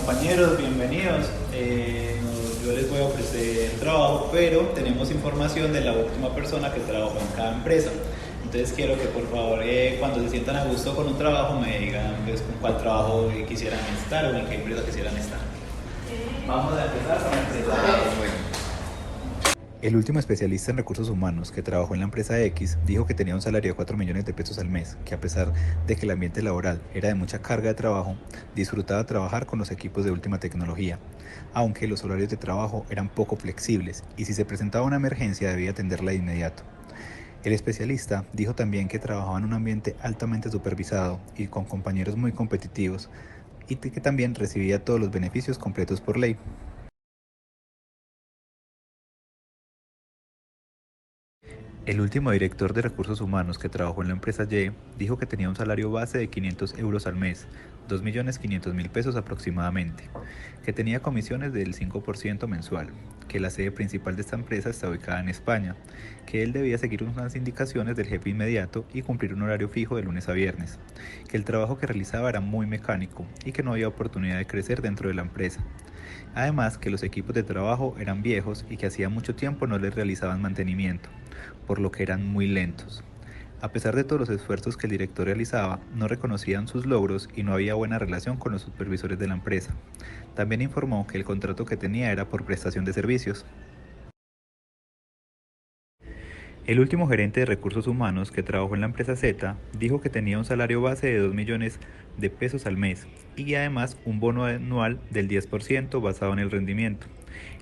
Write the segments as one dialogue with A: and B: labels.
A: compañeros, bienvenidos. Yo les voy a ofrecer trabajo, pero tenemos información de la última persona que trabajó en cada empresa. Entonces quiero que por favor cuando se sientan a gusto con un trabajo me digan pues, con cuál trabajo quisieran estar o en qué empresa quisieran estar. Vamos a empezar con la empresa.
B: El último especialista en recursos humanos que trabajó en la empresa X dijo que tenía un salario de 4 millones de pesos al mes, que a pesar de que el ambiente laboral era de mucha carga de trabajo, disfrutaba trabajar con los equipos de última tecnología, aunque los horarios de trabajo eran poco flexibles y si se presentaba una emergencia debía atenderla de inmediato. El especialista dijo también que trabajaba en un ambiente altamente supervisado y con compañeros muy competitivos y que también recibía todos los beneficios completos por ley. El último director de recursos humanos que trabajó en la empresa Y dijo que tenía un salario base de 500 euros al mes, 2.500.000 pesos aproximadamente, que tenía comisiones del 5% mensual, que la sede principal de esta empresa está ubicada en España, que él debía seguir unas indicaciones del jefe inmediato y cumplir un horario fijo de lunes a viernes, que el trabajo que realizaba era muy mecánico y que no había oportunidad de crecer dentro de la empresa. Además que los equipos de trabajo eran viejos y que hacía mucho tiempo no les realizaban mantenimiento, por lo que eran muy lentos. A pesar de todos los esfuerzos que el director realizaba, no reconocían sus logros y no había buena relación con los supervisores de la empresa. También informó que el contrato que tenía era por prestación de servicios. El último gerente de recursos humanos que trabajó en la empresa Z dijo que tenía un salario base de 2 millones de pesos al mes y además un bono anual del 10% basado en el rendimiento.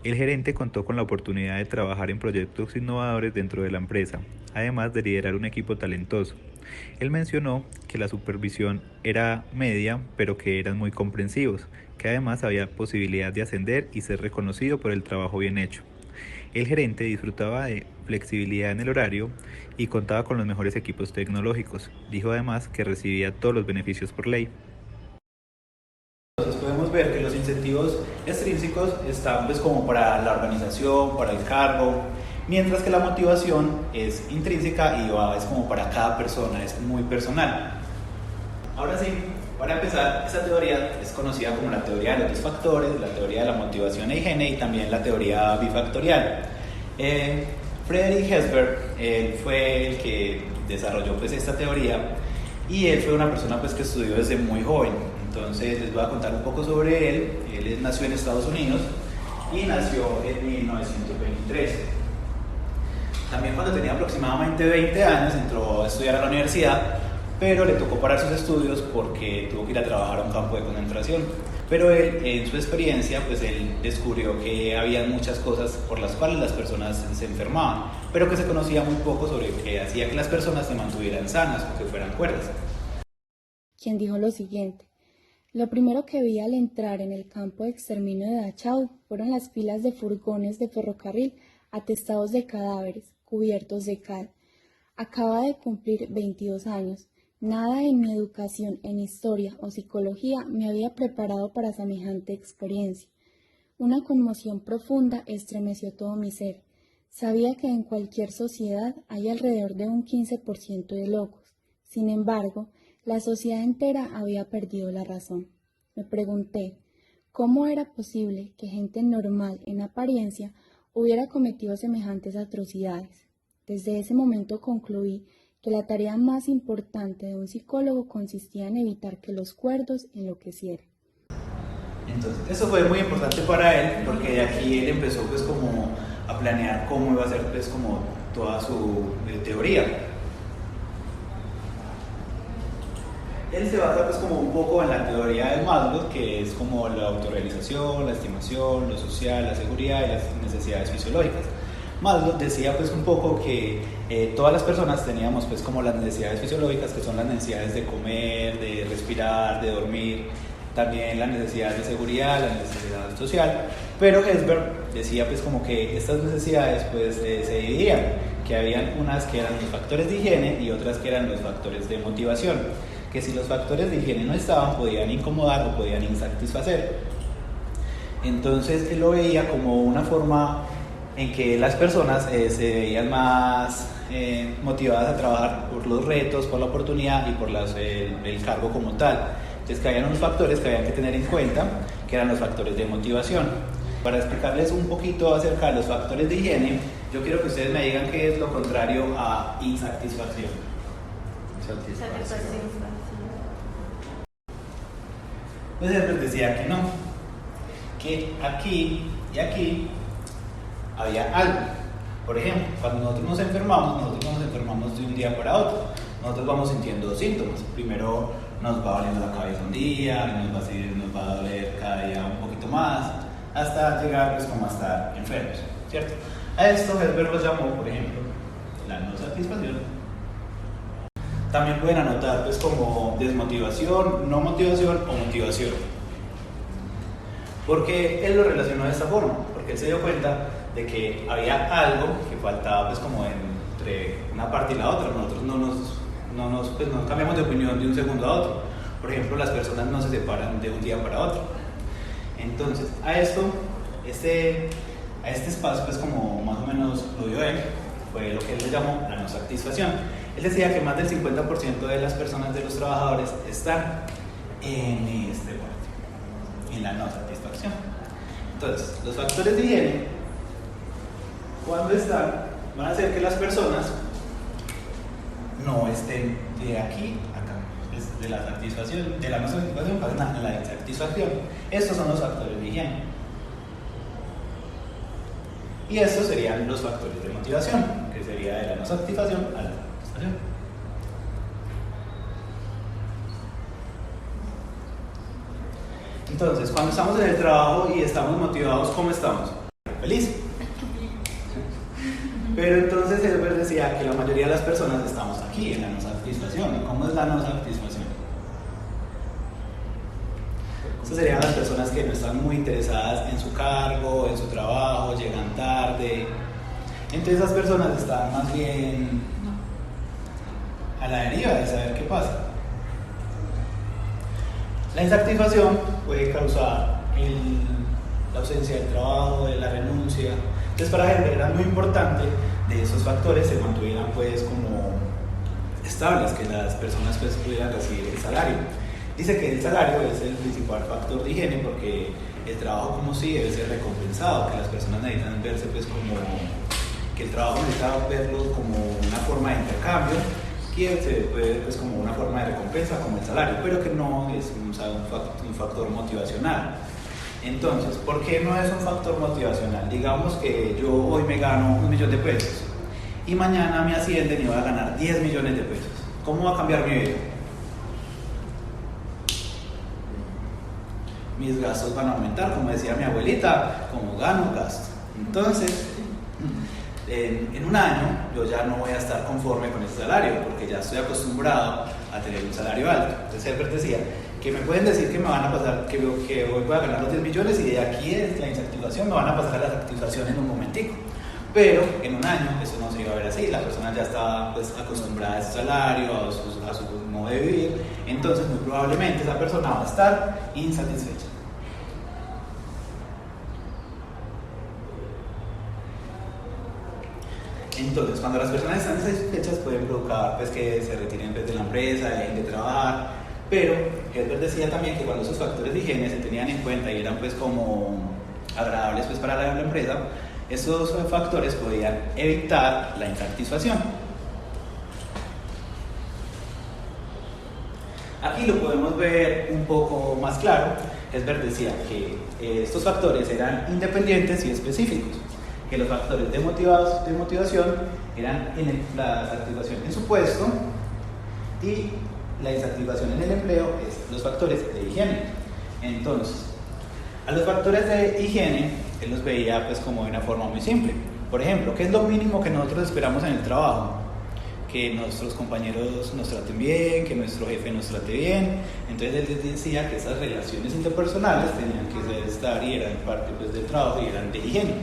B: El gerente contó con la oportunidad de trabajar en proyectos innovadores dentro de la empresa, además de liderar un equipo talentoso. Él mencionó que la supervisión era media, pero que eran muy comprensivos, que además había posibilidad de ascender y ser reconocido por el trabajo bien hecho. El gerente disfrutaba de flexibilidad en el horario y contaba con los mejores equipos tecnológicos. Dijo además que recibía todos los beneficios por ley.
A: Entonces podemos ver que los incentivos extrínsecos están pues como para la organización, para el cargo, mientras que la motivación es intrínseca y es como para cada persona, es muy personal. Ahora sí, para empezar, esta teoría es conocida como la teoría de los dos factores, la teoría de la motivación e higiene y también la teoría bifactorial. Friedrich Herzberg fue el que desarrolló pues esta teoría y él fue una persona pues que estudió desde muy joven. Entonces les voy a contar un poco sobre él. Él nació en Estados Unidos y nació en 1923. También cuando tenía aproximadamente 20 años entró a estudiar a la universidad, pero le tocó parar sus estudios porque tuvo que ir a trabajar a un campo de concentración. Pero él, en su experiencia, pues él descubrió que había muchas cosas por las cuales las personas se enfermaban, pero que se conocía muy poco sobre qué hacía que las personas se mantuvieran sanas o que fueran cuerdas.
C: Quien dijo lo siguiente: lo primero que vi al entrar en el campo de exterminio de Dachau fueron las filas de furgones de ferrocarril atestados de cadáveres, cubiertos de cal. Acaba de cumplir 22 años. Nada en mi educación en historia o psicología me había preparado para semejante experiencia. Una conmoción profunda estremeció todo mi ser. Sabía que en cualquier sociedad hay alrededor de un 15% de locos. Sin embargo, la sociedad entera había perdido la razón. Me pregunté, ¿cómo era posible que gente normal en apariencia hubiera cometido semejantes atrocidades? Desde ese momento concluí que la tarea más importante de un psicólogo consistía en evitar que los cuerdos enloquecieran.
A: Entonces, eso fue muy importante para él porque de aquí él empezó pues como a planear cómo iba a ser pues como toda su teoría. Él se basa pues como un poco en la teoría de Maslow, que es como la autorrealización, la estimación, lo social, la seguridad y las necesidades fisiológicas. Maslow decía pues un poco que todas las personas teníamos pues como las necesidades fisiológicas, que son las necesidades de comer, de respirar, de dormir, también la necesidad de seguridad, la necesidad social, pero Herzberg decía pues como que estas necesidades pues se dividían, que habían unas que eran los factores de higiene y otras que eran los factores de motivación, que si los factores de higiene no estaban podían incomodar o podían insatisfacer. Entonces él lo veía como una forma en que las personas se veían más motivadas a trabajar por los retos, por la oportunidad y por el cargo como tal. Entonces que habían unos factores que habían que tener en cuenta, que eran los factores de motivación. Para explicarles un poquito acerca de los factores de higiene, yo quiero que ustedes me digan qué es lo contrario a insatisfacción.
D: Satisfacción.
A: Pues él les decía que no, que aquí y aquí había algo. Por ejemplo, cuando nosotros nos enfermamos de un día para otro. Nosotros vamos sintiendo síntomas. Primero nos va doliendo la cabeza un día, nos va a doler cada día un poquito más, hasta llegar pues como a estar enfermos, ¿cierto? A esto Herbert lo llamó, por ejemplo, la no satisfacción. También pueden anotar pues como desmotivación, no motivación o motivación. Porque él lo relacionó de esta forma, porque él se dio cuenta de que había algo que faltaba pues como entre una parte y la otra. Nosotros no cambiamos de opinión de un segundo a otro. Por ejemplo, las personas no se separan de un día para otro. Entonces, a este espacio, pues como más o menos lo vio él, fue lo que él le llamó la no satisfacción. Él decía que más del 50% de las personas, de los trabajadores, están en este parte, en la no satisfacción. Entonces, los factores de higiene, cuando están, van a hacer que las personas no estén de aquí a acá, de la satisfacción, de la no satisfacción pasan a la insatisfacción. Estos son los factores de higiene. Y estos serían los factores de motivación, que sería de la no satisfacción a la satisfacción. Entonces, cuando estamos en el trabajo y estamos motivados, ¿cómo estamos? Feliz. Pero entonces Herbert decía que la mayoría de las personas estamos aquí, en la no satisfacción. ¿Cómo es la no satisfacción? Estas serían las personas que no están muy interesadas en su cargo, en su trabajo, llegan tarde. Entonces esas personas están más bien a la deriva de saber qué pasa. La insatisfacción puede causar la ausencia del trabajo, de la renuncia. Entonces para Herbert era muy importante de esos factores se mantuvieran pues como estables, que las personas pues pudieran recibir el salario. Dice que el salario es el principal factor de higiene porque el trabajo como sí debe ser recompensado, que las personas necesitan verse pues como que el trabajo necesita verlo como una forma de intercambio, que se puede ver pues como una forma de recompensa como el salario, pero que no es un factor motivacional. Entonces, ¿por qué no es un factor motivacional? Digamos que yo hoy me gano 1 millón de pesos y mañana me ascienden y voy a ganar 10 millones de pesos. ¿Cómo va a cambiar mi vida? Mis gastos van a aumentar, como decía mi abuelita, como gano, gasto. Entonces, en un año yo ya no voy a estar conforme con ese salario porque ya estoy acostumbrado a tener un salario alto. Entonces Herbert decía que me pueden decir que me van a pasar, que hoy voy a ganar los 10 millones y de aquí es la insatisfacción, me van a pasar a la satisfacción en un momentico. Pero en un año eso no se iba a ver así, la persona ya estaba pues acostumbrada a ese salario, a su modo de vivir, entonces muy probablemente esa persona va a estar insatisfecha. Entonces, cuando las personas están insatisfechas pueden provocar pues, que se retiren de la empresa, dejen de trabajar, pero Herbert decía también que cuando esos factores de higiene se tenían en cuenta y eran pues como agradables pues, para la empresa, esos factores podían evitar la insatisfacción. Aquí lo podemos ver un poco más claro. Herbert decía que estos factores eran independientes y específicos, que los factores de motivación eran la satisfacción en su puesto y la insatisfacción en el empleo es los factores de higiene. Entonces, a los factores de higiene él los veía pues como de una forma muy simple. Por ejemplo, ¿qué es lo mínimo que nosotros esperamos en el trabajo? Que nuestros compañeros nos traten bien, que nuestro jefe nos trate bien. Entonces él les decía que esas relaciones interpersonales tenían que estar y eran parte pues, del trabajo y eran de higiene.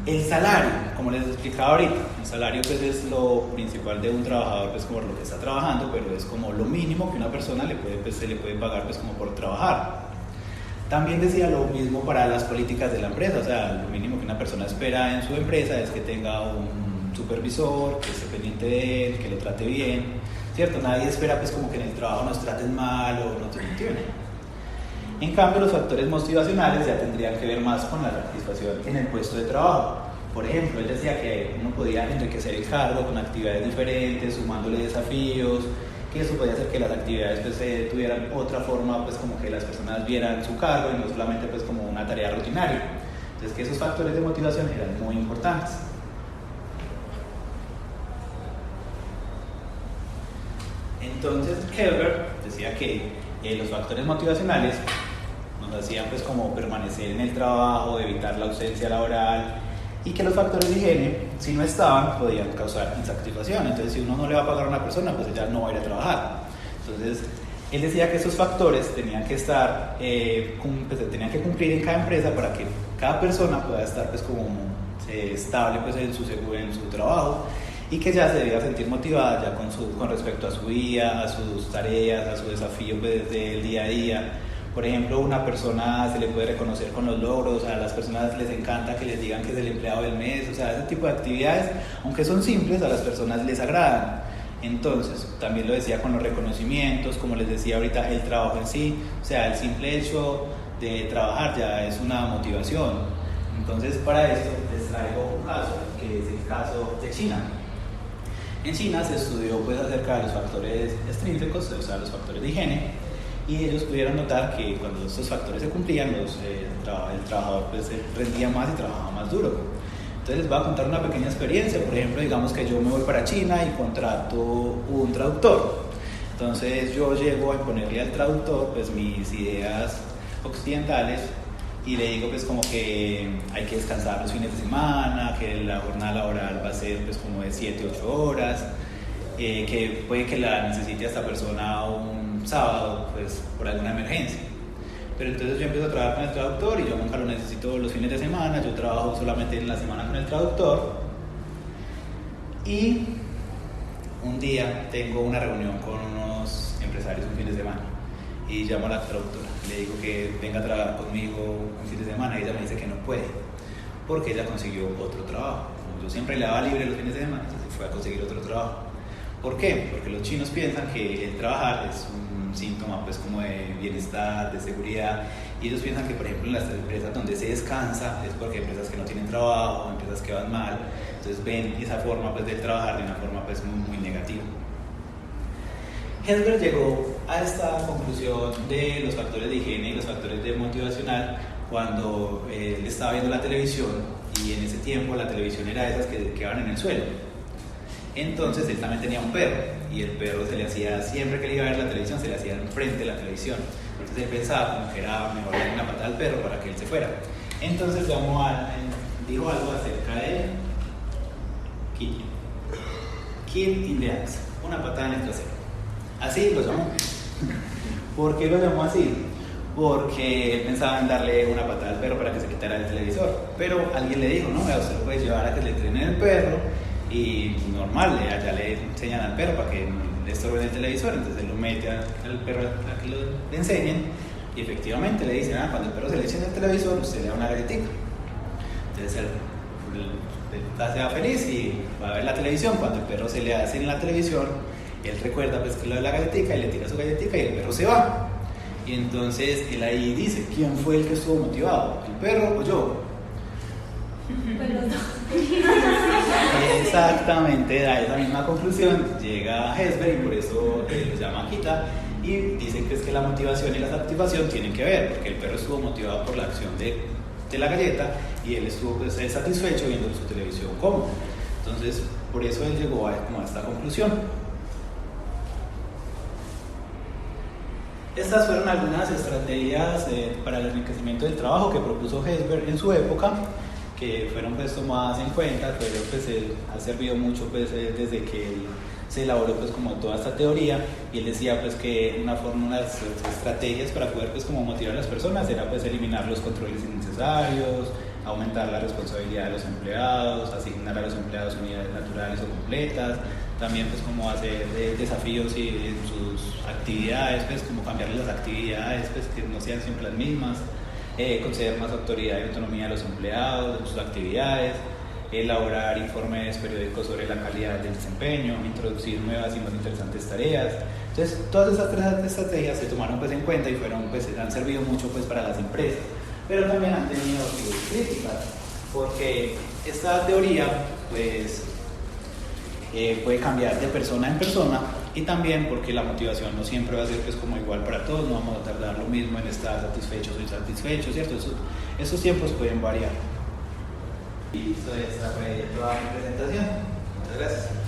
A: El salario, como les explicaba ahorita, el salario pues es lo principal de un trabajador pues como lo que está trabajando, pero es como lo mínimo que una persona se le puede pagar pues como por trabajar. También decía lo mismo para las políticas de la empresa, o sea, lo mínimo que una persona espera en su empresa es que tenga un supervisor, que esté pendiente de él, que lo trate bien. ¿cierto? Nadie espera pues como que en el trabajo nos traten mal o nos desmotiven. En cambio, los factores motivacionales ya tendrían que ver más con la satisfacción en el puesto de trabajo. Por ejemplo, él decía que uno podía enriquecer el cargo con actividades diferentes, sumándole desafíos, que eso podía hacer que las actividades pues, tuvieran otra forma, pues como que las personas vieran su cargo y no solamente pues como una tarea rutinaria. Entonces, que esos factores de motivación eran muy importantes. Entonces, Helber decía que los factores motivacionales nos hacían pues como permanecer en el trabajo, evitar la ausencia laboral, y que los factores de higiene, si no estaban, podían causar insatisfacción. Entonces, si uno no le va a pagar a una persona, pues ella no va a ir a trabajar. Entonces, él decía que esos factores tenían que estar, tenían que cumplir en cada empresa para que cada persona pueda estar pues como estable pues en su trabajo, y que ya se debía sentir motivada ya con respecto a su vida, a sus tareas, a su desafío pues, del día a día. Por ejemplo, una persona se le puede reconocer con los logros, a las personas les encanta que les digan que es el empleado del mes, o sea, ese tipo de actividades, aunque son simples, a las personas les agradan. Entonces, también lo decía con los reconocimientos, como les decía ahorita, el trabajo en sí, o sea, el simple hecho de trabajar ya es una motivación. Entonces, para esto les traigo un caso, que es el caso de China. En China se estudió pues, acerca de los factores extrínsecos, o sea, los factores de higiene, y ellos pudieron notar que cuando estos factores se cumplían, el trabajador pues, rendía más y trabajaba más duro. Entonces les voy a contar una pequeña experiencia. Por ejemplo, digamos que yo me voy para China y contrato un traductor. Entonces yo llego a imponerle al traductor pues, mis ideas occidentales, y le digo pues como que hay que descansar los fines de semana, que la jornada laboral va a ser pues como de 7-8 horas, que puede que la necesite esta persona un sábado pues por alguna emergencia. Pero entonces yo empiezo a trabajar con el traductor y yo nunca lo necesito los fines de semana, yo trabajo solamente en la semana con el traductor. Y un día tengo una reunión con unos empresarios un fin de semana y llamo a la traductora, le digo que venga a trabajar conmigo un fin de semana, y ella me dice que no puede porque ella consiguió otro trabajo. Como yo siempre le daba libre los fines de semana, entonces fue a conseguir otro trabajo. ¿Por qué? Porque los chinos piensan que el trabajar es un síntoma pues como de bienestar, de seguridad, y ellos piensan que por ejemplo en las empresas donde se descansa es porque hay empresas que no tienen trabajo, empresas que van mal, entonces ven esa forma pues de trabajar de una forma pues muy negativa. Helber llegó a esta conclusión de los factores de higiene y los factores de motivacional cuando él estaba viendo la televisión, y en ese tiempo la televisión era esas que quedaban en el suelo. Entonces él también tenía un perro, y el perro se le hacía, siempre que le iba a ver la televisión, se le hacía enfrente de la televisión. Entonces él pensaba como que era mejor darle una patada al perro para que él se fuera. Entonces dijo algo acerca de kick in the ass, una patada en el trasero. Así lo llamó. ¿Por qué lo llamó así? Porque él pensaba en darle una patada al perro para que se quitara el televisor. Pero alguien le dijo, no, usted lo puede llevar a que le entrenen el perro, y normal, allá le enseñan al perro para que le estorben el televisor. Entonces él lo mete al perro a que le enseñen, y efectivamente le dicen, cuando el perro se le eche en el televisor, usted le da una galletita. Entonces él se va feliz y va a ver la televisión. Cuando el perro se le hace en la televisión, él recuerda pues que lo de la galletita y le tira su galletita y el perro se va. Y entonces él ahí dice, ¿quién fue el que estuvo motivado? ¿El perro o yo?
C: Pero no.
A: Exactamente, a esa misma conclusión llega Hesber, y por eso lo llama Kita, y dice que es que la motivación y la satisfacción tienen que ver, porque el perro estuvo motivado por la acción de la galleta, y él estuvo pues, satisfecho viendo su televisión cómodo. Entonces, por eso él llegó a esta conclusión. Estas fueron algunas estrategias para el enriquecimiento del trabajo que propuso Hesber en su época, que fueron pues tomadas en cuenta, pero pues él ha servido mucho pues desde que él se elaboró pues como toda esta teoría, y él decía pues que unas estrategias para poder pues como motivar a las personas era pues eliminar los controles innecesarios, aumentar la responsabilidad de los empleados, asignar a los empleados unidades naturales o completas, también pues como hacer desafíos y en sus actividades, pues como cambiarles las actividades, pues que no sean siempre las mismas, conceder más autoridad y autonomía a los empleados en sus actividades, elaborar informes periódicos sobre la calidad del desempeño, introducir nuevas y más interesantes tareas. Entonces, todas esas tres estrategias se tomaron pues en cuenta y han servido mucho pues para las empresas, pero también han tenido críticas, porque esta teoría pues puede cambiar de persona en persona, y también porque la motivación no siempre va a ser pues como igual para todos, no vamos a tardar lo mismo en estar satisfechos o insatisfechos, ¿cierto? Esos tiempos pueden variar. Y esto ya fue toda mi presentación. Muchas gracias.